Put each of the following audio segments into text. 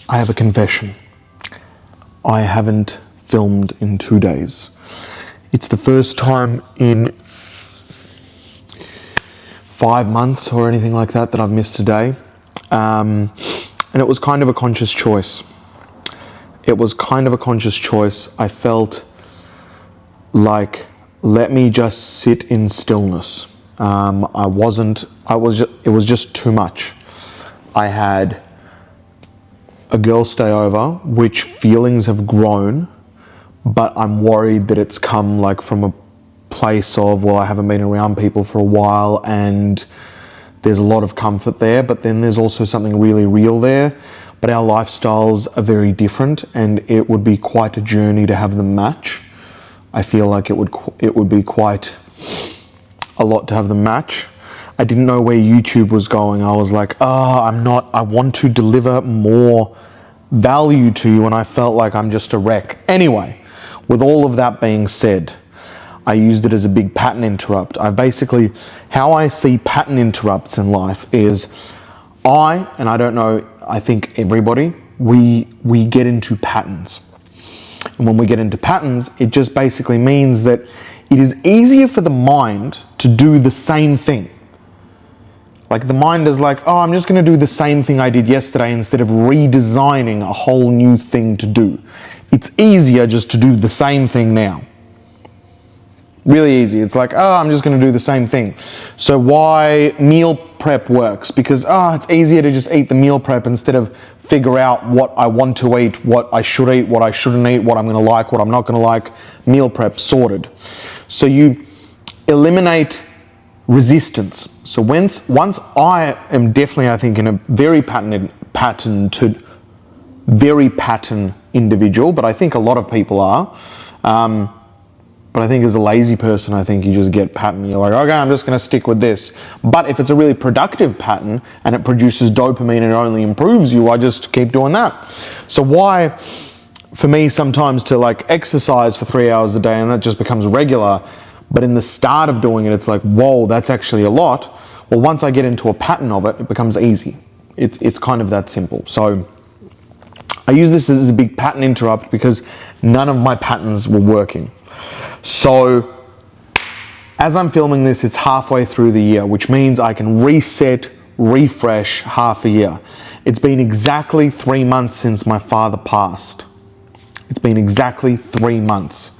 I have a confession. I haven't filmed in 2 days. It's the first time in 5 months or anything like that that I've missed a day. And it was kind of a conscious choice. I felt like, let me just sit in stillness. It was just too much. I had a girl stay over, which feelings have grown, but I'm worried that it's come like from a place of, well, I haven't been around people for a while and there's a lot of comfort there, but then there's also something really real there. But our lifestyles are very different and it would be quite a journey to have them match. I feel like it would be quite a lot to have them match. I didn't know where YouTube was going. I was like, I want to deliver more value to you, and I felt like I'm just a wreck. Anyway, with all of that being said, I used it as a big pattern interrupt. How I see pattern interrupts in life is I think everybody, we get into patterns. And when we get into patterns, it just basically means that it is easier for the mind to do the same thing. Like the mind is like, I'm just going to do the same thing I did yesterday instead of redesigning a whole new thing to do. It's easier just to do the same thing now. Really easy. It's like, I'm just going to do the same thing. So why meal prep works? Because, it's easier to just eat the meal prep instead of figure out what I want to eat, what I should eat, what I shouldn't eat, what I'm going to like, what I'm not going to like. Meal prep sorted. So you eliminate resistance. So once I am definitely, I think, in a very pattern individual, but I think a lot of people are. But I think as a lazy person, I think you just get pattern. You're like, okay, I'm just going to stick with this. But if it's a really productive pattern and it produces dopamine and it only improves you, I just keep doing that. So why, for me, sometimes to like exercise for 3 hours a day and that just becomes regular. But in the start of doing it, it's like, whoa, that's actually a lot. Well, once I get into a pattern of it, it becomes easy. It's kind of that simple. So I use this as a big pattern interrupt because none of my patterns were working. So as I'm filming this, it's halfway through the year, which means I can reset, refresh half a year. It's been exactly 3 months since my father passed. It's been exactly 3 months.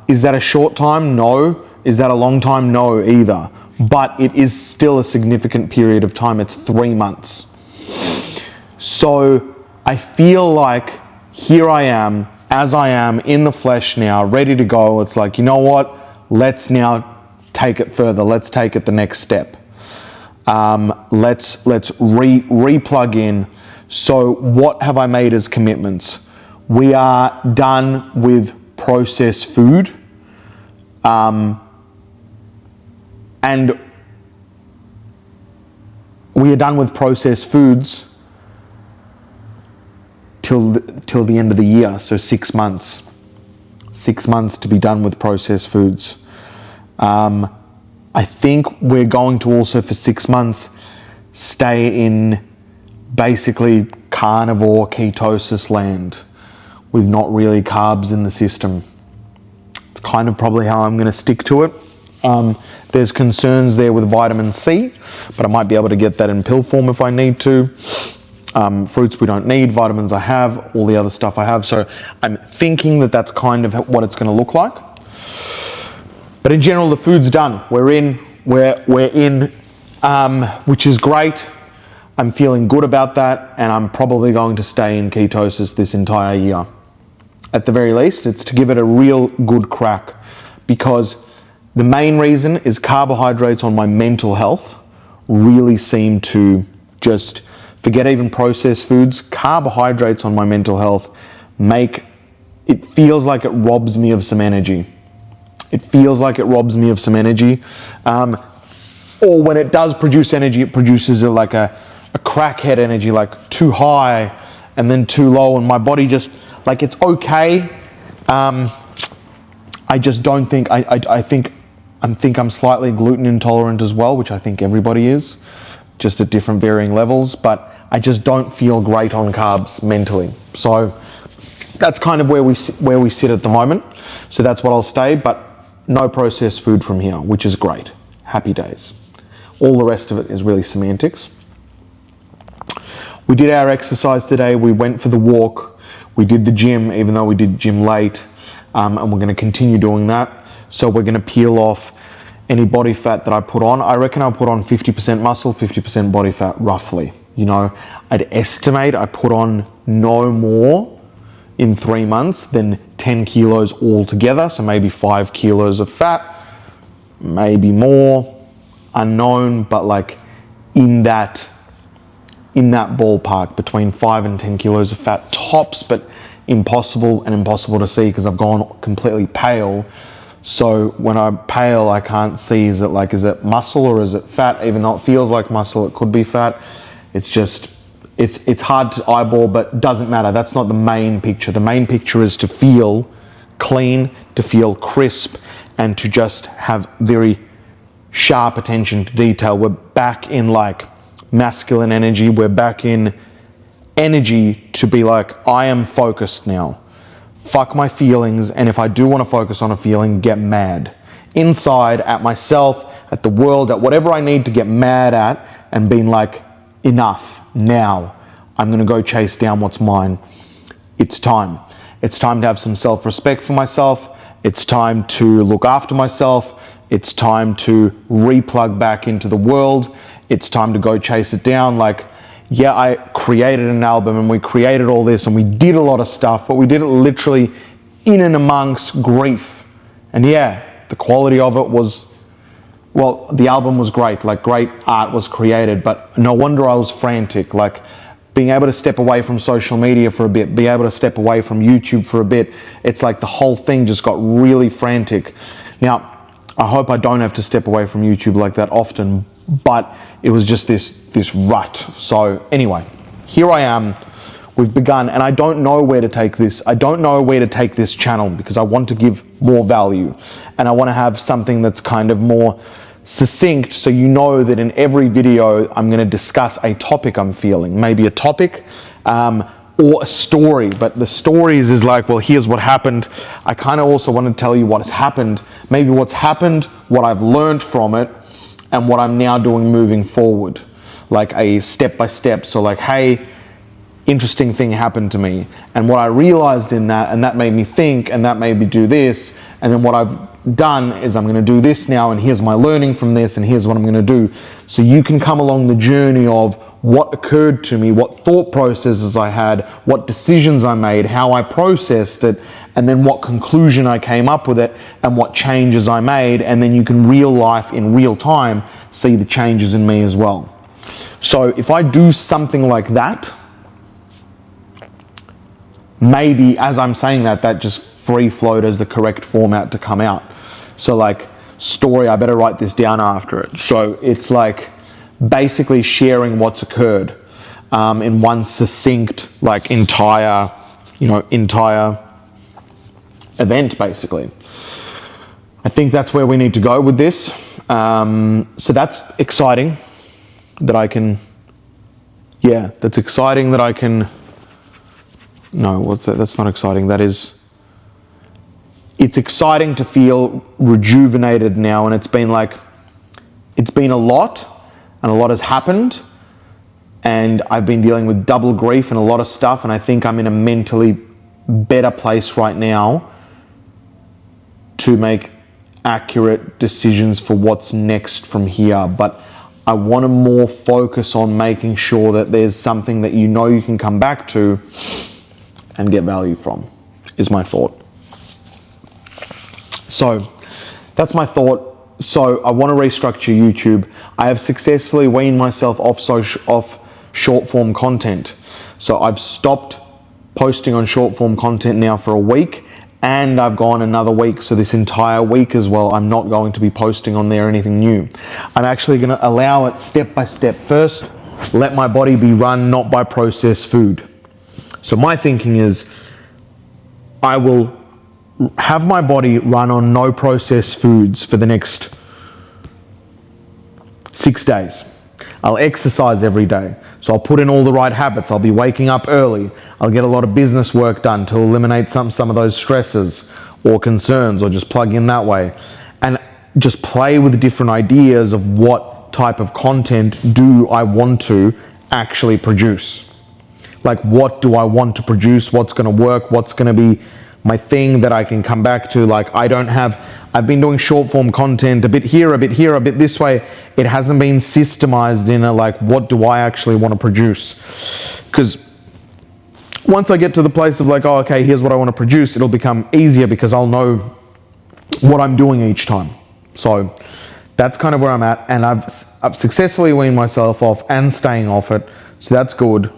Is that a short time? No. Is that a long time? No, either. But it is still a significant period of time. It's 3 months. So I feel like here I am, as I am in the flesh now, ready to go. It's like, you know what? Let's now take it further. Let's take it the next step. Let's re-plug in. So what have I made as commitments? We are done with processed food. And we are done with processed foods till the end of the year, so 6 months. 6 months to be done with processed foods. I think we're going to also for 6 months stay in basically carnivore ketosis land with not really carbs in the system. It's kind of probably how I'm going to stick to it. There's concerns there with vitamin C, but I might be able to get that in pill form if I need to. Fruits we don't need, vitamins I have, all the other stuff I have. So I'm thinking that that's kind of what it's going to look like. But in general, the food's done. We're in, which is great. I'm feeling good about that, and I'm probably going to stay in ketosis this entire year. At the very least, it's to give it a real good crack, because the main reason is carbohydrates on my mental health really seem to just, forget even processed foods, carbohydrates on my mental health it feels like it robs me of some energy. It feels like it robs me of some energy. Or when it does produce energy, it produces like a crackhead energy, like too high and then too low, and my body just, like, it's okay. I just don't think, I think I'm slightly gluten intolerant as well, which I think everybody is, just at different varying levels. But I just don't feel great on carbs mentally. So that's kind of where we sit at the moment. So that's what I'll stay, but no processed food from here, which is great. Happy days. All the rest of it is really semantics. We did our exercise today. We went for the walk. We did the gym, even though we did gym late, and we're going to continue doing that. So we're going to peel off any body fat that I put on. I reckon I'll put on 50% muscle, 50% body fat, roughly. You know, I'd estimate I put on no more in 3 months than 10 kilos altogether. So maybe 5 kilos of fat, maybe more, unknown, but like in that ballpark, between 5 and 10 kilos of fat tops, but impossible to see because I've gone completely pale. So when I'm pale, I can't see, is it muscle or is it fat? Even though it feels like muscle, it could be fat. It's just, it's hard to eyeball, but doesn't matter. That's not the main picture. The main picture is to feel clean, to feel crisp, and to just have very sharp attention to detail. We're back in like masculine energy. We're back in energy to be like, I am focused now. Fuck my feelings, and if I do want to focus on a feeling, get mad. Inside, at myself, at the world, at whatever I need to get mad at, and being like, enough, now. I'm going to go chase down what's mine. It's time. It's time to have some self-respect for myself. It's time to look after myself. It's time to replug back into the world. It's time to go chase it down. Like, yeah, I created an album and we created all this and we did a lot of stuff, but we did it literally in and amongst grief. And yeah, the quality of it was, well, the album was great, like great art was created, but no wonder I was frantic. Like being able to step away from social media for a bit, be able to step away from YouTube for a bit, it's like the whole thing just got really frantic. Now, I hope I don't have to step away from YouTube like that often, but it was just this rut. So anyway, here I am. We've begun, and I don't know where to take this. I don't know where to take this channel because I want to give more value, and I want to have something that's kind of more succinct, so you know that in every video I'm going to discuss a topic I'm feeling, maybe a topic or a story. But the stories is like, well, here's what happened. I kind of also want to tell you what has happened, maybe what's happened, what I've learned from it, and what I'm now doing moving forward, like a step-by-step. So like, hey, interesting thing happened to me, and what I realized in that, and that made me think, and that made me do this, and then what I've done is I'm going to do this now, and here's my learning from this, and here's what I'm going to do. So you can come along the journey of what occurred to me, what thought processes I had, what decisions I made, how I processed it, and then what conclusion I came up with it, and what changes I made, and then you can real life in real time see the changes in me as well. So if I do something like that, maybe as I'm saying that just free flowed as the correct format to come out. So like story, I better write this down after it. So it's like basically sharing what's occurred in one succinct, like entire event, basically. I think that's where we need to go with this. So that's exciting that I can, that's exciting that I can, no, what's that? That's not exciting. It's exciting to feel rejuvenated now, and it's been a lot, and a lot has happened, and I've been dealing with double grief and a lot of stuff, and I think I'm in a mentally better place right now to make accurate decisions for what's next from here. But I want to more focus on making sure that there's something that you know you can come back to and get value from, is my thought. So that's my thought. So I want to restructure YouTube. I have successfully weaned myself off short form content. So I've stopped posting on short form content now for a week, and I've gone another week. So this entire week as well, I'm not going to be posting on there anything new. I'm actually going to allow it step by step. First, let my body be run not by processed food. So my thinking is I will have my body run on no processed foods for the next 6 days. I'll exercise every day. So I'll put in all the right habits. I'll be waking up early. I'll get a lot of business work done to eliminate some of those stresses or concerns, or just plug in that way. And just play with different ideas of what type of content do I want to actually produce. Like, what do I want to produce? What's going to work? What's going to be my thing that I can come back to? Like, I've been doing short form content a bit here, a bit here, a bit this way. It hasn't been systemized in a, like, what do I actually want to produce? Because once I get to the place of like, oh, okay, here's what I want to produce, it'll become easier because I'll know what I'm doing each time. So that's kind of where I'm at, and I've successfully weaned myself off and staying off it. So that's good.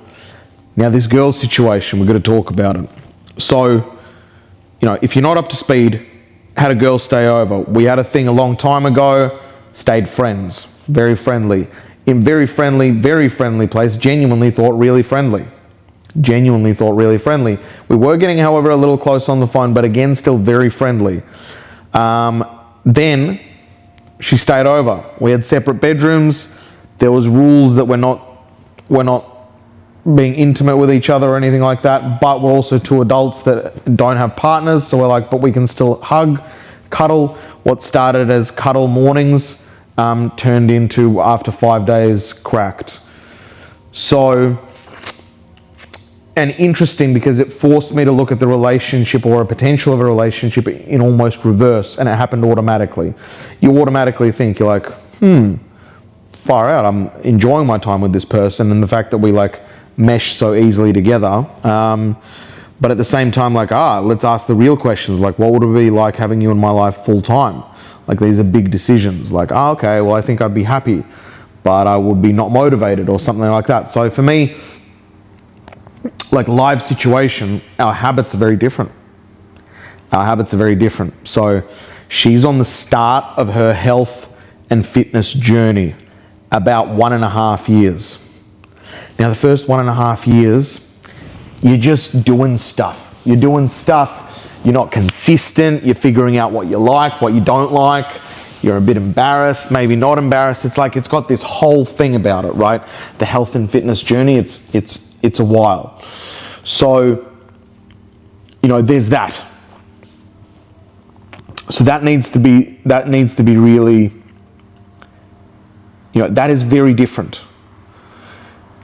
Now this girl situation, we're going to talk about it. So, you know, if you're not up to speed, had a girl stay over. We had a thing a long time ago, stayed friends, very friendly. In very friendly place, genuinely thought really friendly. We were getting, however, a little close on the phone, but again, still very friendly. Then she stayed over. We had separate bedrooms. There was rules that we're not being intimate with each other or anything like that, but we're also two adults that don't have partners, so we're like, but we can still hug, cuddle. What started as cuddle mornings turned into, after 5 days, cracked. So, and interesting because it forced me to look at the relationship or a potential of a relationship in almost reverse, and it happened automatically. You automatically think, you're like, far out, I'm enjoying my time with this person, and the fact that we like mesh so easily together. But at the same time, like, let's ask the real questions. Like, what would it be like having you in my life full time? Like, these are big decisions. Like, okay, well, I think I'd be happy, but I would be not motivated or something like that. So for me, like, live situation, our habits are very different. So she's on the start of her health and fitness journey, about 1.5 years. Now, the first 1.5 years, you're just doing stuff. You're not consistent. You're figuring out what you like, what you don't like. You're a bit embarrassed, maybe not embarrassed. It's like, it's got this whole thing about it, right? The health and fitness journey, it's a while. So, you know, there's that. So that needs to be really, you know, that is very different.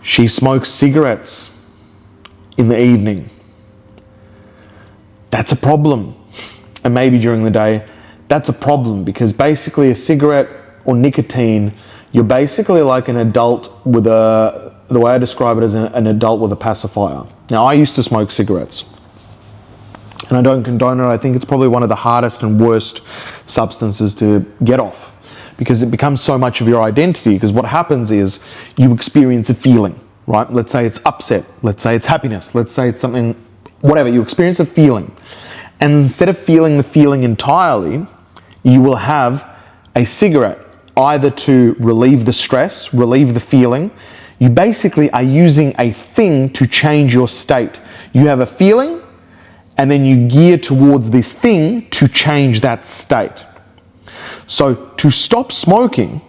She smokes cigarettes in the evening. That's a problem. And maybe during the day, that's a problem, because basically a cigarette or nicotine, you're basically like an adult with the way I describe it is an adult with a pacifier. Now, I used to smoke cigarettes, and I don't condone it. I think it's probably one of the hardest and worst substances to get off, because it becomes so much of your identity. Because what happens is you experience a feeling, right? Let's say it's upset, let's say it's happiness, let's say it's something, whatever, you experience a feeling. And instead of feeling the feeling entirely, you will have a cigarette, either to relieve the stress, relieve the feeling. You basically are using a thing to change your state. You have a feeling, and then you gear towards this thing to change that state. So to stop smoking,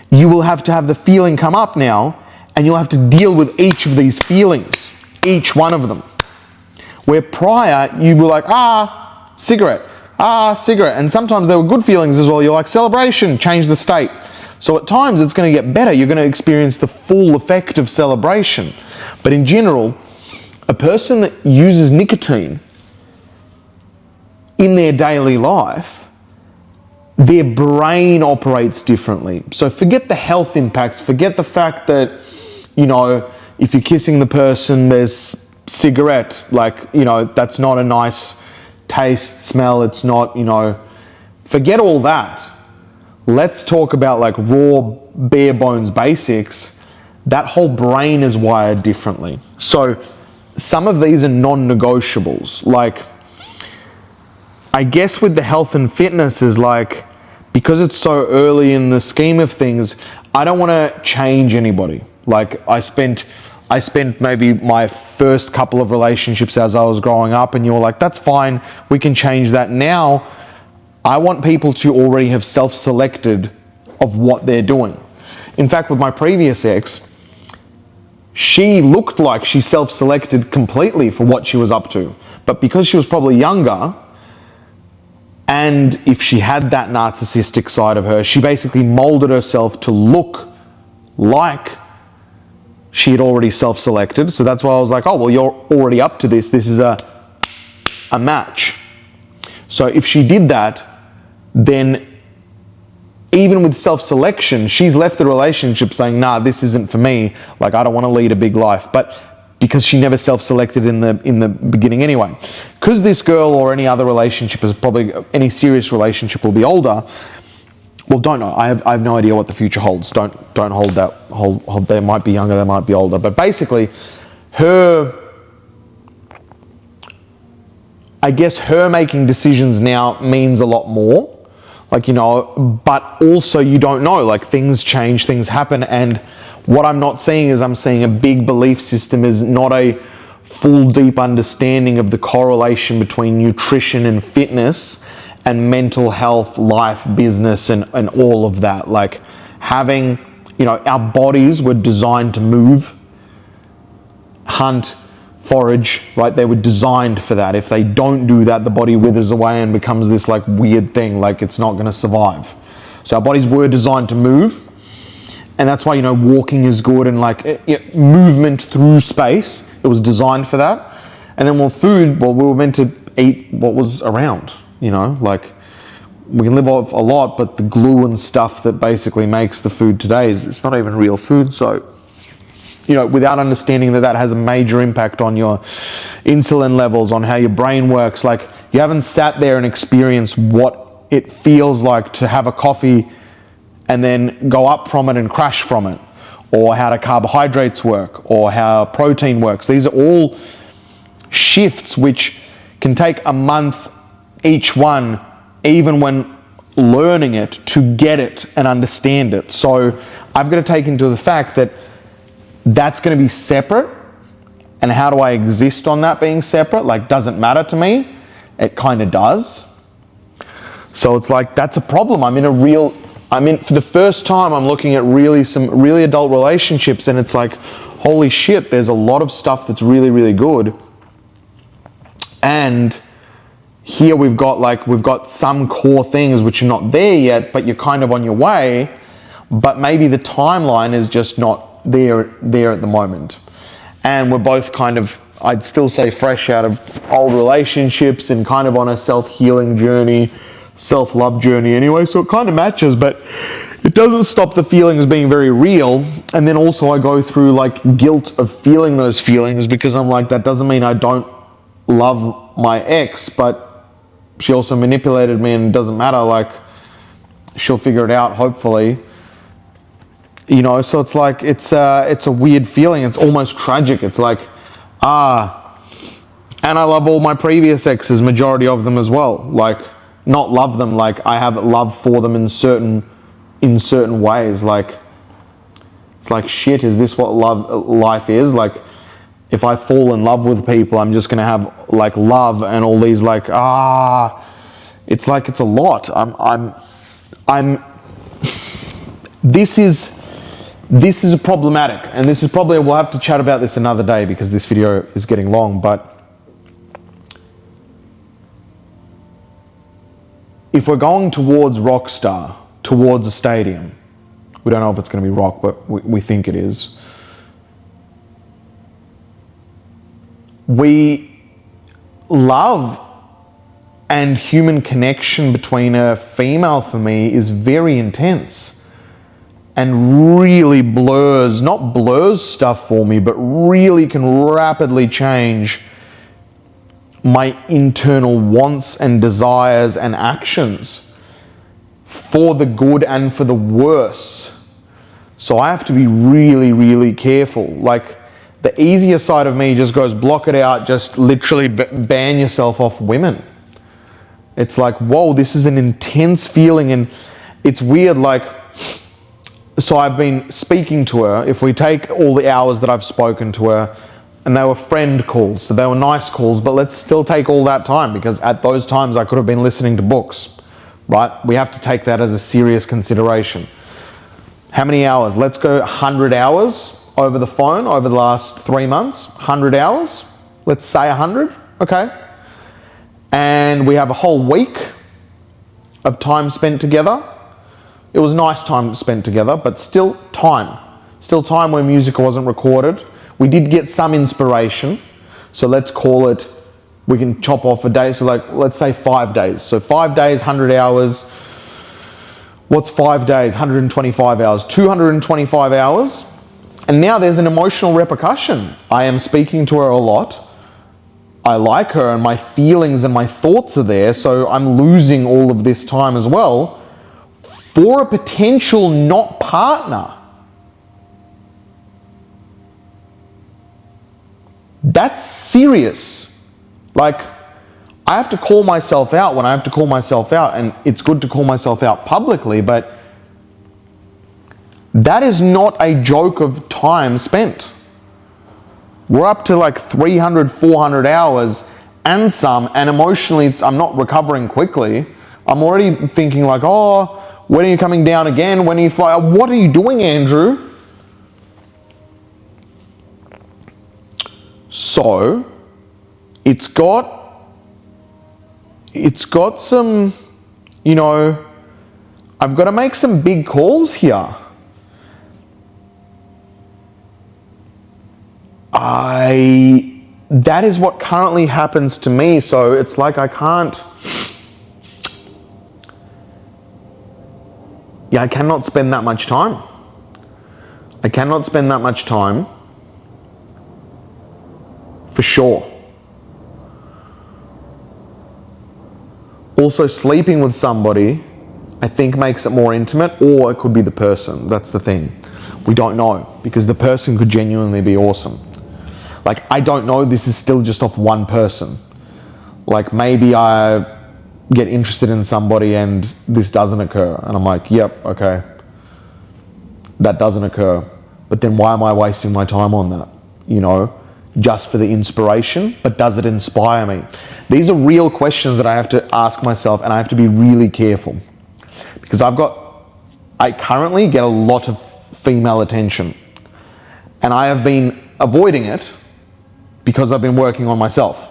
you will have to have the feeling come up now, and you'll have to deal with each of these feelings, each one of them. Where prior, you were like, cigarette, cigarette. And sometimes there were good feelings as well. You're like, celebration, change the state. So at times it's going to get better. You're going to experience the full effect of celebration. But in general, a person that uses nicotine in their daily life, their brain operates differently. So forget the health impacts. Forget the fact that, you know, if you're kissing the person, there's cigarette, like, you know, that's not a nice taste, smell. It's not, you know, forget all that. Let's talk about like raw, bare bones basics. That whole brain is wired differently. So some of these are non-negotiables. Like, I guess with the health and fitness is like, because it's so early in the scheme of things, I don't want to change anybody. Like, I spent maybe my first couple of relationships as I was growing up, and you're like, that's fine, we can change that. Now, I want people to already have self-selected of what they're doing. In fact, with my previous ex, she looked like she self-selected completely for what she was up to. But because she was probably younger, and if she had that narcissistic side of her, she basically molded herself to look like she had already self-selected. So that's why I was like, oh, well, you're already up to this. This is a match. So if she did that, then even with self-selection, she's left the relationship saying, nah, this isn't for me. Like, I don't want to lead a big life. But because she never self-selected in the beginning anyway. Because this girl or any other relationship is probably, any serious relationship will be older. Well, don't know. I have no idea what the future holds. Don't hold that. Hold. They might be younger, they might be older. But basically, I guess her making decisions now means a lot more. Like, you know, but also you don't know, like things change, things happen. And what I'm not seeing is I'm seeing a big belief system is not a full deep understanding of the correlation between nutrition and fitness and mental health, life, business, and all of that. Like having, you know, our bodies were designed to move, hunt, forage, right? They were designed for that. If they don't do that, the body withers away and becomes this like weird thing, like it's not going to survive. So our bodies were designed to move, and that's why, you know, walking is good, and like movement through space, it was designed for that. And then food, well, we were meant to eat what was around, you know, like we can live off a lot, but the glue and stuff that basically makes the food today it's not even real food. So, you know, without understanding that has a major impact on your insulin levels, on how your brain works. Like, you haven't sat there and experienced what it feels like to have a coffee and then go up from it and crash from it, or how the carbohydrates work, or how protein works. These are all shifts which can take a month each one, even when learning it, to get it and understand it. So I've got to take into the fact that that's going to be separate, and how do I exist on that being separate? Like, does it matter to me? It kind of does. So it's like, that's a problem. For the first time, I'm looking at some really adult relationships, and it's like, holy shit, there's a lot of stuff that's really, really good. And here we've got some core things which are not there yet, but you're kind of on your way, but maybe the timeline is just not there at the moment. And we're both kind of, I'd still say, fresh out of old relationships and kind of on a self-healing journey, self-love journey anyway, so it kind of matches, but it doesn't stop the feelings being very real. And then also I go through like guilt of feeling those feelings, because I'm like, that doesn't mean I don't love my ex, but she also manipulated me, and it doesn't matter, like she'll figure it out, hopefully. You know, so it's like, it's a weird feeling. It's almost tragic. It's like, and I love all my previous exes, majority of them as well. Like, not love them, like I have love for them in certain ways. Like, it's like, shit, is this what life is? Like, if I fall in love with people, I'm just gonna have like love and all these like, it's like, it's a lot. This is problematic, and this is probably, we'll have to chat about this another day because this video is getting long, but if we're going towards Rockstar, towards a stadium, we don't know if it's going to be rock, but we think it is. We love and human connection between a female, for me, is very intense. And really not blurs stuff for me, but really can rapidly change my internal wants and desires and actions for the good and for the worse. So I have to be really, really careful. Like, the easier side of me just goes, block it out, just literally ban yourself off women. It's like, whoa, this is an intense feeling, and it's weird, like, so I've been speaking to her. If we take all the hours that I've spoken to her, and they were friend calls, so they were nice calls, but let's still take all that time, because at those times I could have been listening to books, right? We have to take that as a serious consideration. How many hours? Let's go 100 hours over the phone over the last 3 months, 100 hours, let's say 100, okay? And we have a whole week of time spent together. It was nice time spent together, but still time. Still time where music wasn't recorded. We did get some inspiration. So let's call it, we can chop off a day. So like, let's say 5 days. So 5 days, 100 hours. What's 5 days? 125 hours, 225 hours. And now there's an emotional repercussion. I am speaking to her a lot. I like her and my feelings and my thoughts are there. So I'm losing all of this time as well for a potential not partner. That's serious. Like, I have to call myself out when I have to call myself out, and it's good to call myself out publicly, but that is not a joke of time spent. We're up to like 300, 400 hours and some, and emotionally I'm not recovering quickly. I'm already thinking like, oh, when are you coming down again? When are you flying? What are you doing, Andrew? So, it's got some, you know, I've got to make some big calls here. That is what currently happens to me, so it's like I cannot spend that much time. I cannot spend that much time, for sure. Also, sleeping with somebody, I think, makes it more intimate, or it could be the person. That's the thing. We don't know, because the person could genuinely be awesome. Like, I don't know, this is still just off one person. Like, maybe I get interested in somebody and this doesn't occur. And I'm like, yep, okay. That doesn't occur. But then why am I wasting my time on that? You know, just for the inspiration, but does it inspire me? These are real questions that I have to ask myself, and I have to be really careful. Because I currently get a lot of female attention. And I have been avoiding it because I've been working on myself.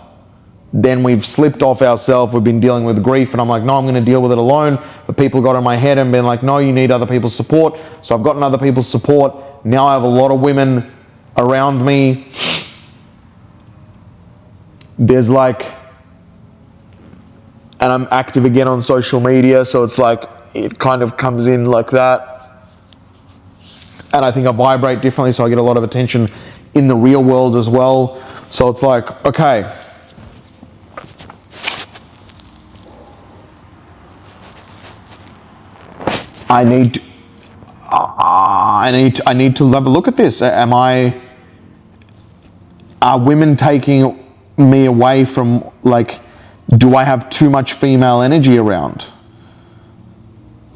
Then we've slipped off ourselves, we've been dealing with grief, and I'm like, no, I'm gonna deal with it alone. But people got in my head and been like, no, you need other people's support. So I've gotten other people's support. Now I have a lot of women around me. There's like, and I'm active again on social media, so it's like, it kind of comes in like that. And I think I vibrate differently, so I get a lot of attention in the real world as well. So it's like, okay, I need to have a look at this. Are women taking me away from, like, do I have too much female energy around?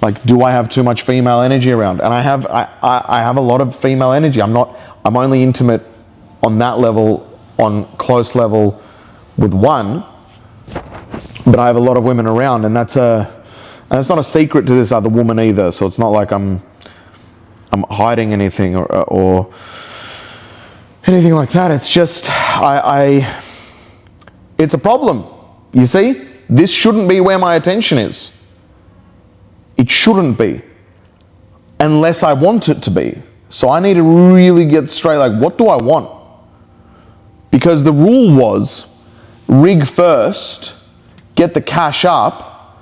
Like, do I have too much female energy around? And I have a lot of female energy. I'm only intimate on that level, on close level with one, but I have a lot of women around, and it's not a secret to this other woman either. So it's not like I'm hiding anything or anything like that. It's just it's a problem. You see, this shouldn't be where my attention is. It shouldn't be, unless I want it to be. So I need to really get straight, like, what do I want? Because the rule was, rig first, get the cash up,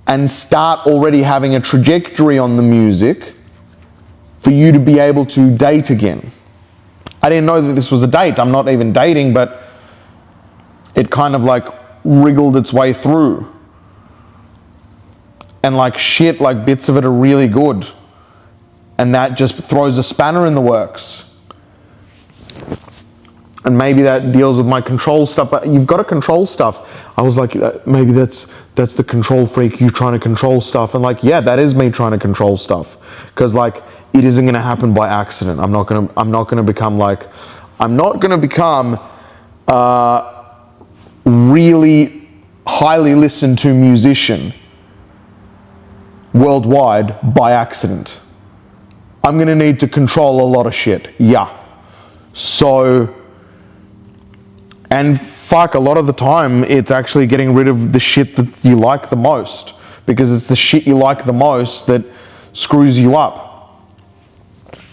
and start already having a trajectory on the music for you to be able to date again. I didn't know that this was a date. I'm not even dating, but it kind of like wriggled its way through. And like shit, like bits of it are really good. And that just throws a spanner in the works. And maybe that deals with my control stuff, but you've got to control stuff. I was like, maybe that's the control freak, you trying to control stuff. And like, yeah, that is me trying to control stuff. Because like, it isn't going to happen by accident. I'm not going to become really highly listened to musician worldwide by accident. I'm going to need to control a lot of shit. Yeah. So, and fuck, a lot of the time it's actually getting rid of the shit that you like the most, because it's the shit you like the most that screws you up.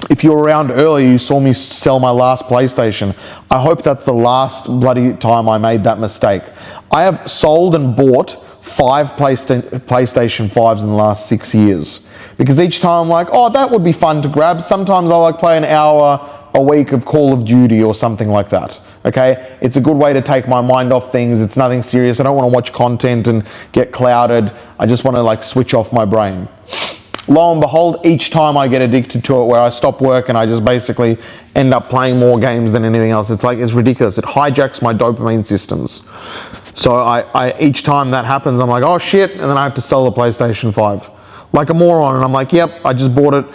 If you were around earlier, you saw me sell my last PlayStation. I hope that's the last bloody time I made that mistake. I have sold and bought 5 PlayStation 5s in the last 6 years. Because each time I'm like, oh, that would be fun to grab. Sometimes I like play an hour a week of Call of Duty or something like that. Okay? It's a good way to take my mind off things. It's nothing serious. I don't want to watch content and get clouded. I just want to like switch off my brain. Lo and behold, each time I get addicted to it, where I stop work and I just basically end up playing more games than anything else. It's like, it's ridiculous. It hijacks my dopamine systems. So I each time that happens, I'm like, oh shit, and then I have to sell the PlayStation 5. Like a moron, and I'm like, yep, I just bought it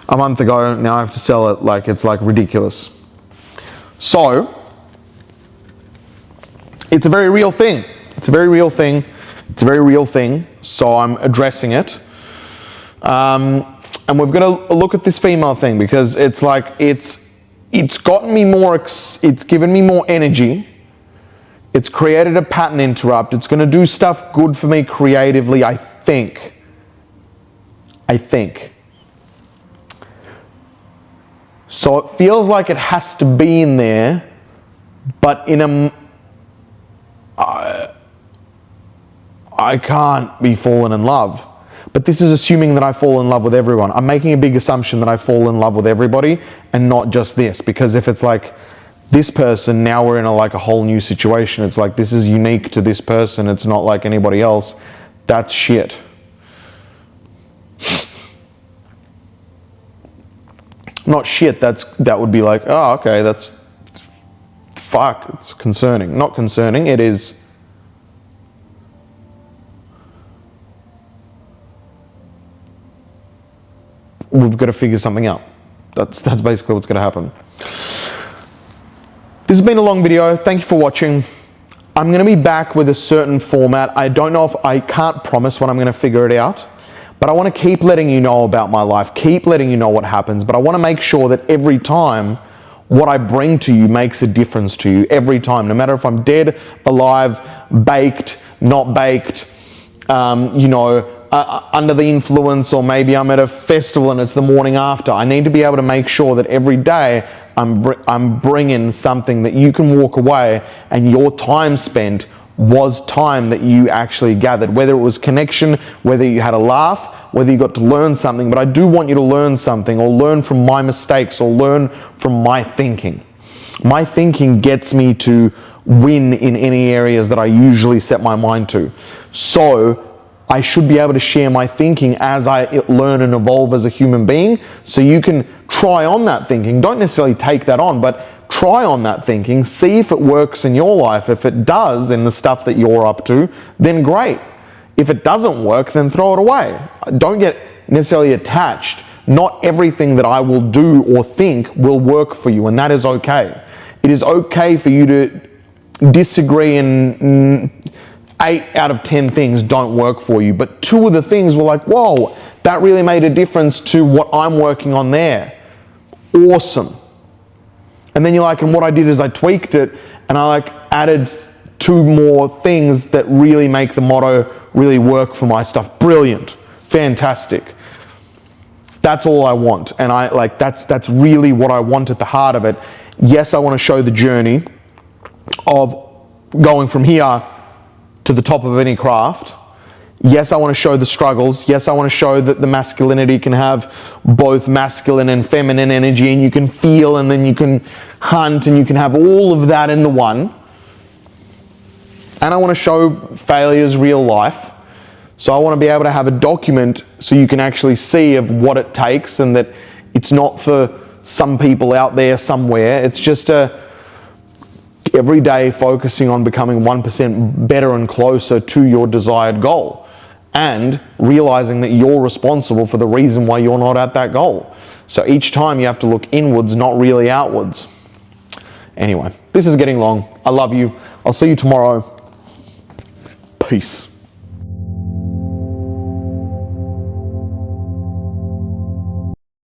a month ago, now I have to sell it. Like, it's like ridiculous. So, it's a very real thing. It's a very real thing. It's a very real thing. So I'm addressing it. And we've got to look at this female thing, because it's like, it's gotten me more, it's given me more energy. It's created a pattern interrupt. It's going to do stuff good for me creatively, I think. So it feels like it has to be in there, but in a, I can't be falling in love. But this is assuming that I fall in love with everyone. I'm making a big assumption that I fall in love with everybody and not just this. Because if it's like this person, now we're in a whole new situation. It's like, this is unique to this person. It's not like anybody else. That's shit. Not shit, that would be like, oh, okay, that's, fuck, it's concerning. Not concerning, it is. We've got to figure something out. That's basically what's going to happen. This has been a long video. Thank you for watching. I'm going to be back with a certain format. I don't know if I can't promise when I'm going to figure it out, but I want to keep letting you know about my life, keep letting you know what happens, but I want to make sure that every time what I bring to you makes a difference to you every time, no matter if I'm dead, alive, baked, not baked, under the influence, or maybe I'm at a festival and it's the morning after. I need to be able to make sure that every day I'm bringing something that you can walk away and your time spent was time that you actually gathered, whether it was connection, whether you had a laugh, whether you got to learn something. But I do want you to learn something, or learn from my mistakes, or learn from my thinking. My thinking gets me to win in any areas that I usually set my mind to. So I should be able to share my thinking as I learn and evolve as a human being, so you can try on that thinking. Don't necessarily take that on, but try on that thinking, see if it works in your life. If it does in the stuff that you're up to, then great. If it doesn't work, then throw it away. Don't get necessarily attached. Not everything that I will do or think will work for you, and that is okay. It is okay for you to disagree, and 8 out of 10 things don't work for you, but 2 of the things were like, whoa, that really made a difference to what I'm working on there. Awesome. And then you're like, and what I did is I tweaked it, and I added 2 more things that really make the motto really work for my stuff. Brilliant. Fantastic. That's all I want. And that's really what I want at the heart of it. Yes, I want to show the journey of going from here to the top of any craft. Yes, I want to show the struggles. Yes, I want to show that the masculinity can have both masculine and feminine energy, and you can feel, and then you can hunt, and you can have all of that in the one. And I want to show failure's real life. So I want to be able to have a document so you can actually see of what it takes, and that it's not for some people out there somewhere. It's just every day focusing on becoming 1% better and closer to your desired goal, and realizing that you're responsible for the reason why you're not at that goal. So each time you have to look inwards, not really outwards. Anyway, this is getting long. I love you. I'll see you tomorrow. Peace.